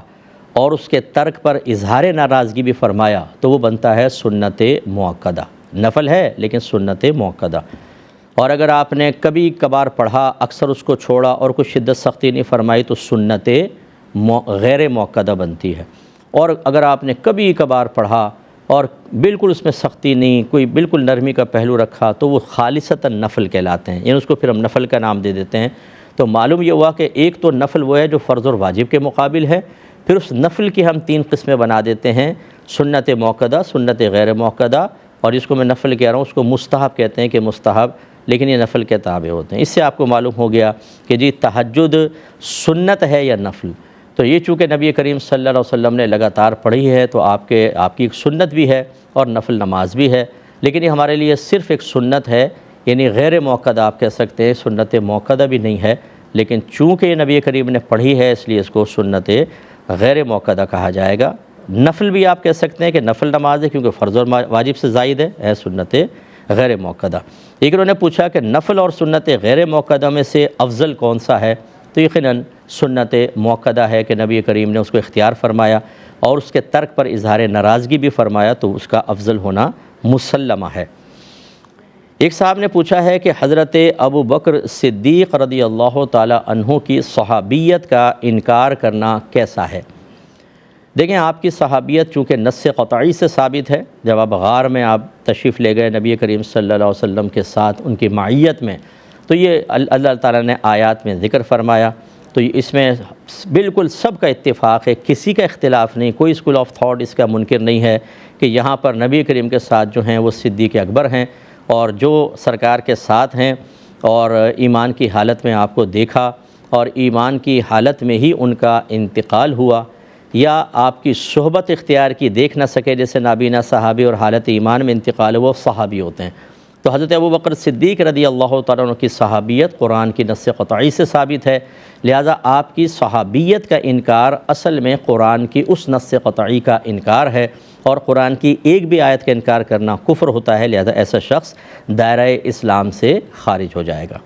اور اس کے ترک پر اظہار ناراضگی بھی فرمایا تو وہ بنتا ہے سنت مؤکدہ، نفل ہے لیکن سنت مؤکدہ۔ اور اگر آپ نے کبھی کبھار پڑھا، اکثر اس کو چھوڑا اور کوئی شدت سختی نہیں فرمائی تو سنت غیر مؤکدہ بنتی ہے۔ اور اگر آپ نے کبھی کبھار پڑھا اور بالکل اس میں سختی نہیں، کوئی بالکل نرمی کا پہلو رکھا تو وہ خالصتاً نفل کہلاتے ہیں، یعنی اس کو پھر ہم نفل کا نام دے دیتے ہیں۔ تو معلوم یہ ہوا کہ ایک تو نفل وہ ہے جو فرض اور واجب کے مقابل ہے، پھر اس نفل کی ہم 3 قسمیں بنا دیتے ہیں، سنت مؤکدہ، سنت غیر مؤکدہ، اور جس کو میں نفل کہہ رہا ہوں اس کو مستحب کہتے ہیں کہ مستحب، لیکن یہ نفل کے تابع ہوتے ہیں۔ اس سے آپ کو معلوم ہو گیا کہ جی تہجد سنت ہے یا نفل۔ تو یہ چونکہ نبی کریم صلی اللہ علیہ وسلم نے لگاتار پڑھی ہے تو آپ کی ایک سنت بھی ہے اور نفل نماز بھی ہے، لیکن یہ ہمارے لیے صرف ایک سنت ہے، یعنی غیر مؤکدہ آپ کہہ سکتے ہیں، سنت مؤکدہ بھی نہیں ہے، لیکن چونکہ یہ نبی کریم نے پڑھی ہے اس لیے اس کو سنت غیر مؤکدہ کہا جائے گا۔ نفل بھی آپ کہہ سکتے ہیں کہ نفل نماز ہے کیونکہ فرض اور واجب سے زائد ہے سنت غیر مؤکدہ۔ ایک انہوں نے پوچھا کہ نفل اور سنت غیر مؤکدہ میں سے افضل کون سا ہے؟ تو یقیناً سنت مؤکدہ ہے کہ نبی کریم نے اس کو اختیار فرمایا اور اس کے ترک پر اظہار ناراضگی بھی فرمایا، تو اس کا افضل ہونا مسلمہ ہے۔ ایک صاحب نے پوچھا ہے کہ حضرت ابو بکر صدیق رضی اللہ تعالی عنہ کی صحابیت کا انکار کرنا کیسا ہے؟ دیکھیں، آپ کی صحابیت چونکہ نص قطعی سے ثابت ہے، جب آپ غار میں آپ تشریف لے گئے نبی کریم صلی اللہ علیہ وسلم کے ساتھ ان کی معیت میں، تو یہ اللہ تعالیٰ نے آیات میں ذکر فرمایا، تو اس میں بالکل سب کا اتفاق ہے، کسی کا اختلاف نہیں، کوئی اسکول آف تھاٹ اس کا منکر نہیں ہے کہ یہاں پر نبی کریم کے ساتھ جو ہیں وہ صدیق اکبر ہیں، اور جو سرکار کے ساتھ ہیں اور ایمان کی حالت میں آپ کو دیکھا اور ایمان کی حالت میں ہی ان کا انتقال ہوا، یا آپ کی صحبت اختیار کی دیکھ نہ سکے جیسے نابینا صحابی اور حالت ایمان میں انتقال وہ صحابی ہوتے ہیں۔ تو حضرت ابو بکر صدیق رضی اللہ تعالیٰ عنہ کی صحابیت قرآن کی نص قطعی سے ثابت ہے، لہٰذا آپ کی صحابیت کا انکار اصل میں قرآن کی اس نص قطعی کا انکار ہے، اور قرآن کی ایک بھی آیت کا انکار کرنا کفر ہوتا ہے، لہذا ایسا شخص دائرہ اسلام سے خارج ہو جائے گا۔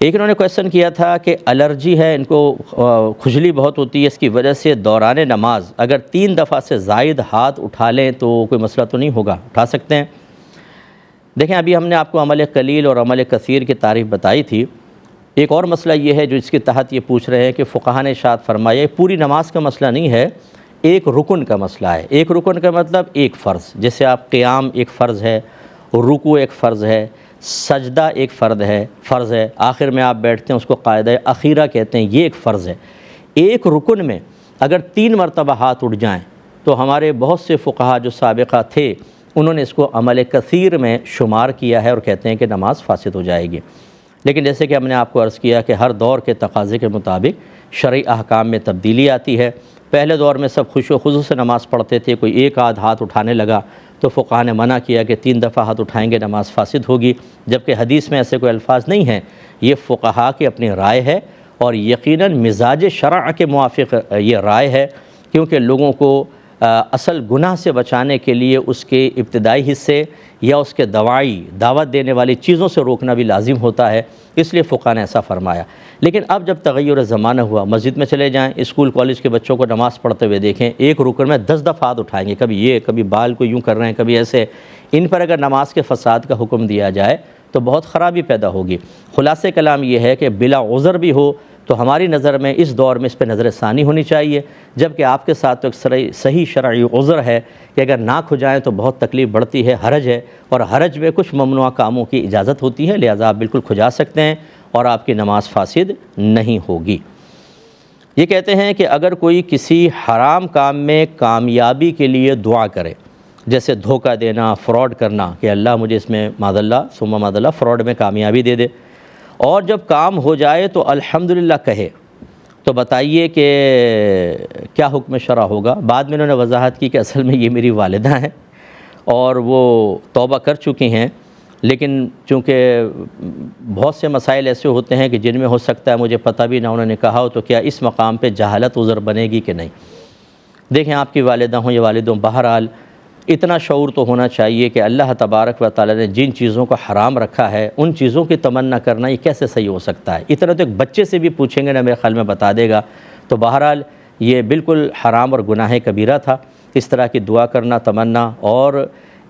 ایک انہوں نے کویسچن کیا تھا کہ الرجی ہے، ان کو کھجلی بہت ہوتی ہے، اس کی وجہ سے دوران نماز اگر 3 دفعہ سے زائد ہاتھ اٹھا لیں تو کوئی مسئلہ تو نہیں ہوگا؟ اٹھا سکتے ہیں۔ دیکھیں، ابھی ہم نے آپ کو عمل قلیل اور عمل کثیر کی تعریف بتائی تھی۔ ایک اور مسئلہ یہ ہے جو اس کے تحت یہ پوچھ رہے ہیں کہ فقہاء نے ارشاد فرمایا، پوری نماز کا مسئلہ نہیں ہے، ایک رکن کا مسئلہ ہے۔ ایک رکن کا مطلب ایک فرض، جیسے آپ قیام ایک فرض ہے، رکوع ایک فرض ہے، سجدہ ایک فرض ہے، آخر میں آپ بیٹھتے ہیں اس کو قاعدہ اخیرہ کہتے ہیں، یہ ایک فرض ہے۔ ایک رکن میں اگر 3 مرتبہ ہاتھ اٹھ جائیں تو ہمارے بہت سے فقہاء جو سابقہ تھے انہوں نے اس کو عمل کثیر میں شمار کیا ہے اور کہتے ہیں کہ نماز فاسد ہو جائے گی۔ لیکن جیسے کہ ہم نے آپ کو عرض کیا کہ ہر دور کے تقاضے کے مطابق شرعی احکام میں تبدیلی آتی ہے۔ پہلے دور میں سب خوش و خضوع سے نماز پڑھتے تھے، کوئی ایک آدھ ہاتھ اٹھانے لگا تو فقہاء نے منع کیا کہ 3 دفعہ ہاتھ اٹھائیں گے نماز فاسد ہوگی، جبکہ حدیث میں ایسے کوئی الفاظ نہیں ہیں۔ یہ فقہاء کی اپنی رائے ہے، اور یقیناً مزاج شرع کے موافق یہ رائے ہے، کیونکہ لوگوں کو اصل گناہ سے بچانے کے لیے اس کے ابتدائی حصے یا اس کے دعوت دینے والی چیزوں سے روکنا بھی لازم ہوتا ہے، اس لیے فقہاء نے ایسا فرمایا۔ لیکن اب جب تغیر زمانہ ہوا، مسجد میں چلے جائیں، اسکول کالج کے بچوں کو نماز پڑھتے ہوئے دیکھیں، ایک رکن میں 10 دفعہ ہاتھ اٹھائیں گے، کبھی یہ، کبھی بال کو یوں کر رہے ہیں، کبھی ایسے۔ ان پر اگر نماز کے فساد کا حکم دیا جائے تو بہت خرابی پیدا ہوگی۔ خلاصہ کلام یہ ہے کہ بلا عذر بھی ہو تو ہماری نظر میں اس دور میں اس پہ نظر ثانی ہونی چاہیے، جبکہ آپ کے ساتھ تو ایک صحیح شرعی عذر ہے کہ اگر ناک ہو جائیں تو بہت تکلیف بڑھتی ہے، حرج ہے، اور حرج میں کچھ ممنوع کاموں کی اجازت ہوتی ہے، لہذا آپ بالکل کھجا سکتے ہیں اور آپ کی نماز فاسد نہیں ہوگی۔ یہ کہتے ہیں کہ اگر کوئی کسی حرام کام میں کامیابی کے لیے دعا کرے، جیسے دھوکہ دینا، فراڈ کرنا کہ اللہ مجھے اس میں معاذ اللہ ثم معاذ اللہ فراڈ میں کامیابی دے دے، اور جب کام ہو جائے تو الحمدللہ کہے، تو بتائیے کہ کیا حکم شرع ہوگا؟ بعد میں انہوں نے وضاحت کی کہ اصل میں یہ میری والدہ ہیں اور وہ توبہ کر چکی ہیں، لیکن چونکہ بہت سے مسائل ایسے ہوتے ہیں کہ جن میں ہو سکتا ہے مجھے پتہ بھی نہ انہوں نے کہا ہو، تو کیا اس مقام پہ جہالت عذر بنے گی کہ نہیں؟ دیکھیں، آپ کی والدہ ہوں یا والد ہوں، بہرحال اتنا شعور تو ہونا چاہیے کہ اللہ تبارک و تعالی نے جن چیزوں کو حرام رکھا ہے ان چیزوں کی تمنا کرنا یہ کیسے صحیح ہو سکتا ہے؟ اتنا تو ایک بچے سے بھی پوچھیں گے نا، میرے خیال میں بتا دے گا۔ تو بہرحال یہ بالکل حرام اور گناہ کبیرہ تھا، اس طرح کی دعا کرنا، تمنا، اور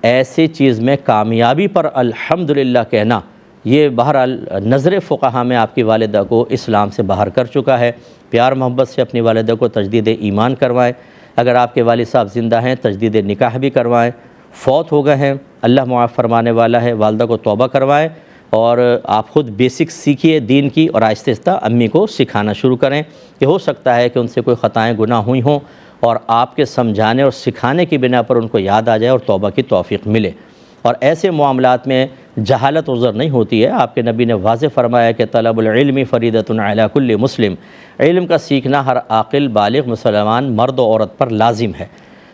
ایسی چیز میں کامیابی پر الحمدللہ کہنا، یہ بہرحال نظر فقہاء میں آپ کی والدہ کو اسلام سے باہر کر چکا ہے۔ پیار محبت سے اپنی والدہ کو تجدید ایمان کروائیں، اگر آپ کے والد صاحب زندہ ہیں تجدید نکاح بھی کروائیں، فوت ہو گئے ہیں اللہ معاف فرمانے والا ہے، والدہ کو توبہ کروائیں، اور آپ خود بیسک سیکھیے دین کی، اور آہستہ آہستہ امی کو سکھانا شروع کریں کہ ہو سکتا ہے کہ ان سے کوئی خطائیں گناہ ہوئی ہوں اور آپ کے سمجھانے اور سکھانے کی بنا پر ان کو یاد آ جائے اور توبہ کی توفیق ملے۔ اور ایسے معاملات میں جہالت عذر نہیں ہوتی ہے۔ آپ کے نبی نے واضح فرمایا کہ طلب العلم فریضۃ علی کل مسلم، علم کا سیکھنا ہر عاقل بالغ مسلمان مرد و عورت پر لازم ہے۔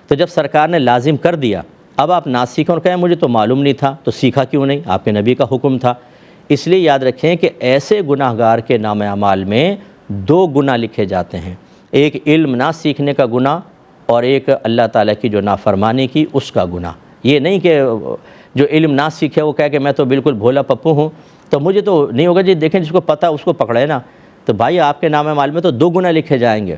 تو جب سرکار نے لازم کر دیا، اب آپ نہ سیکھیں اور کہیں مجھے تو معلوم نہیں تھا، تو سیکھا کیوں نہیں؟ آپ کے نبی کا حکم تھا۔ اس لیے یاد رکھیں کہ ایسے گناہ گار کے نام اعمال میں 2 گناہ لکھے جاتے ہیں، ایک علم نہ سیکھنے کا گناہ اور ایک اللہ تعالیٰ کی جو نافرمانی کی اس کا گناہ۔ یہ نہیں کہ جو علم نہ سیکھے وہ کہے کہ میں تو بالکل بھولا پپو ہوں تو مجھے تو نہیں ہوگا۔ جی دیکھیں، جس کو پتہ اس کو پکڑے نا، تو بھائی آپ کے نام اعمال میں تو 2 گناہ لکھے جائیں گے،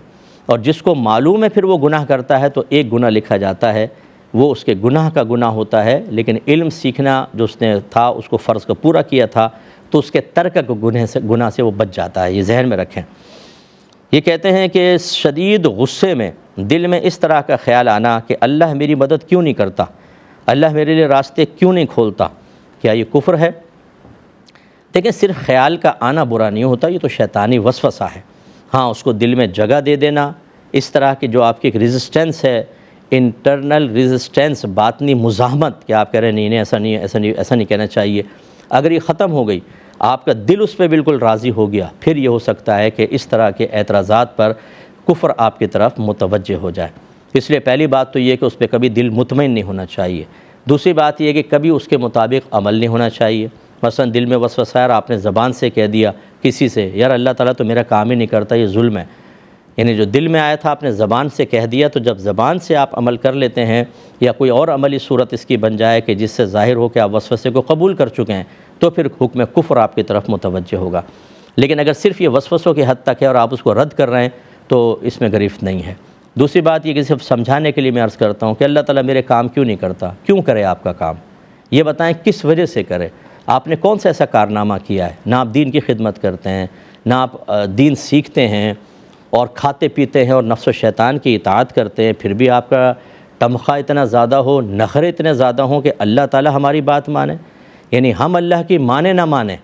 اور جس کو معلوم ہے پھر وہ گناہ کرتا ہے تو 1 گناہ لکھا جاتا ہے۔ وہ اس کے گناہ کا گناہ ہوتا ہے، لیکن علم سیکھنا جو اس نے تھا اس کو فرض کو پورا کیا تھا تو اس کے ترک کے گناہ سے وہ بچ جاتا ہے۔ یہ ذہن میں رکھیں۔ یہ کہتے ہیں کہ شدید غصے میں دل میں اس طرح کا خیال آنا کہ اللہ میری مدد کیوں نہیں کرتا، اللہ میرے لیے راستے کیوں نہیں کھولتا، کیا یہ کفر ہے؟ دیکھیں صرف خیال کا آنا برا نہیں ہوتا، یہ تو شیطانی وسوسہ ہے۔ ہاں اس کو دل میں جگہ دے دینا، اس طرح کی جو آپ کی ایک ریزسٹنس ہے، انٹرنل ریزسٹنس، باطنی مزاحمت کہ آپ کہہ رہے ہیں نہیں ایسا نہیں کہنا چاہیے، اگر یہ ختم ہو گئی، آپ کا دل اس پہ بالکل راضی ہو گیا، پھر یہ ہو سکتا ہے کہ اس طرح کے اعتراضات پر کفر آپ کی طرف متوجہ ہو جائے۔ اس لیے پہلی بات تو یہ کہ اس پہ کبھی دل مطمئن نہیں ہونا چاہیے۔ دوسری بات یہ کہ کبھی اس کے مطابق عمل نہیں ہونا چاہیے۔ مثلا دل میں وسوسہ ہے اور آپ نے زبان سے کہہ دیا کسی سے، یار اللہ تعالیٰ تو میرا کام ہی نہیں کرتا، یہ ظلم ہے، یعنی جو دل میں آیا تھا آپ نے زبان سے کہہ دیا، تو جب زبان سے آپ عمل کر لیتے ہیں یا کوئی اور عملی صورت اس کی بن جائے کہ جس سے ظاہر ہو کہ آپ وسوسے کو قبول کر چکے ہیں، تو پھر حکم کفر آپ کی طرف متوجہ ہوگا۔ لیکن اگر صرف یہ وسوسوں کی حد تک ہے اور آپ اس کو رد کر رہے ہیں تو اس میں گرفت نہیں ہے۔ دوسری بات یہ کہ صرف سمجھانے کے لیے میں عرض کرتا ہوں کہ اللہ تعالیٰ میرے کام کیوں نہیں کرتا، کیوں کرے آپ کا کام، یہ بتائیں کس وجہ سے کرے، آپ نے کون سا ایسا کارنامہ کیا ہے؟ نہ آپ دین کی خدمت کرتے ہیں، نہ آپ دین سیکھتے ہیں اور کھاتے پیتے ہیں اور نفس و شیطان کی اطاعت کرتے ہیں، پھر بھی آپ کا تمخواہ اتنا زیادہ ہو، نخرے اتنے زیادہ ہوں کہ اللہ تعالیٰ ہماری بات مانے، یعنی ہم اللہ کی مانے نہ مانے،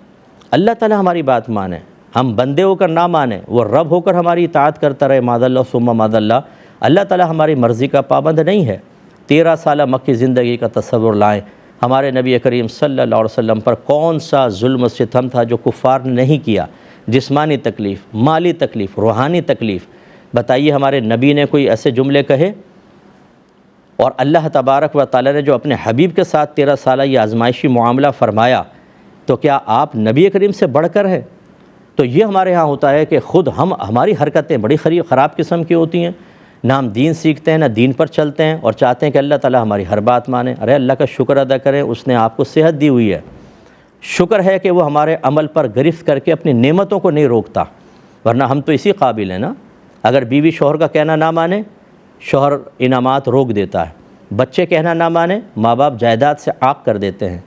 اللہ تعالیٰ ہماری بات مانے، ہم بندے ہو کر نہ مانیں، وہ رب ہو کر ہماری اطاعت کرتا رہے، معاذ اللہ ثم معاذ اللہ، اللہ تعالیٰ ہماری مرضی کا پابند نہیں ہے۔ 13 سالہ مکی زندگی کا تصور لائیں، ہمارے نبی کریم صلی اللہ علیہ وسلم پر کون سا ظلم و ستم تھا جو کفار نے نہیں کیا، جسمانی تکلیف، مالی تکلیف، روحانی تکلیف، بتائیے ہمارے نبی نے کوئی ایسے جملے کہے؟ اور اللہ تبارک و تعالیٰ نے جو اپنے حبیب کے ساتھ 13 سالہ یہ آزمائشی معاملہ فرمایا، تو کیا آپ نبی کریم سے بڑھ کر ہیں؟ تو یہ ہمارے ہاں ہوتا ہے کہ خود ہماری حرکتیں بڑی خراب قسم کی ہوتی ہیں، نہ ہم دین سیکھتے ہیں نہ دین پر چلتے ہیں اور چاہتے ہیں کہ اللہ تعالیٰ ہماری ہر بات مانے۔ ارے اللہ کا شکر ادا کریں، اس نے آپ کو صحت دی ہوئی ہے، شکر ہے کہ وہ ہمارے عمل پر گرفت کر کے اپنی نعمتوں کو نہیں روکتا، ورنہ ہم تو اسی قابل ہیں نا۔ اگر بیوی شوہر کا کہنا نہ مانے، شوہر انعامات روک دیتا ہے، بچے کہنا نہ مانے، ماں باپ جائیداد سے عاق کر دیتے ہیں،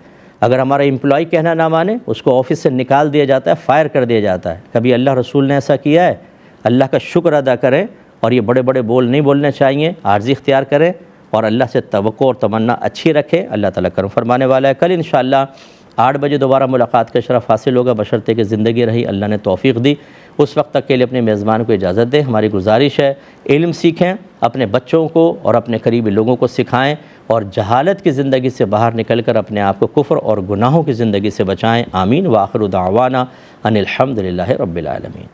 اگر ہمارا امپلائی کہنا نہ مانے اس کو آفس سے نکال دیا جاتا ہے، فائر کر دیا جاتا ہے۔ کبھی اللہ رسول نے ایسا کیا ہے؟ اللہ کا شکر ادا کریں اور یہ بڑے بڑے بول نہیں بولنے چاہیے، عارضی اختیار کریں اور اللہ سے توقع اور تمنا اچھی رکھیں، اللہ تعالیٰ کرم فرمانے والا ہے۔ کل انشاءاللہ 8 بجے دوبارہ ملاقات کا شرف حاصل ہوگا، بشرطے کہ زندگی رہی، اللہ نے توفیق دی۔ اس وقت تک کے لیے اپنے میزبان کو اجازت دیں۔ ہماری گزارش ہے علم سیکھیں، اپنے بچوں کو اور اپنے قریبی لوگوں کو سکھائیں اور جہالت کی زندگی سے باہر نکل کر اپنے آپ کو کفر اور گناہوں کی زندگی سے بچائیں۔ آمین۔ وآخر دعوانا ان الحمد للہ رب العالمین۔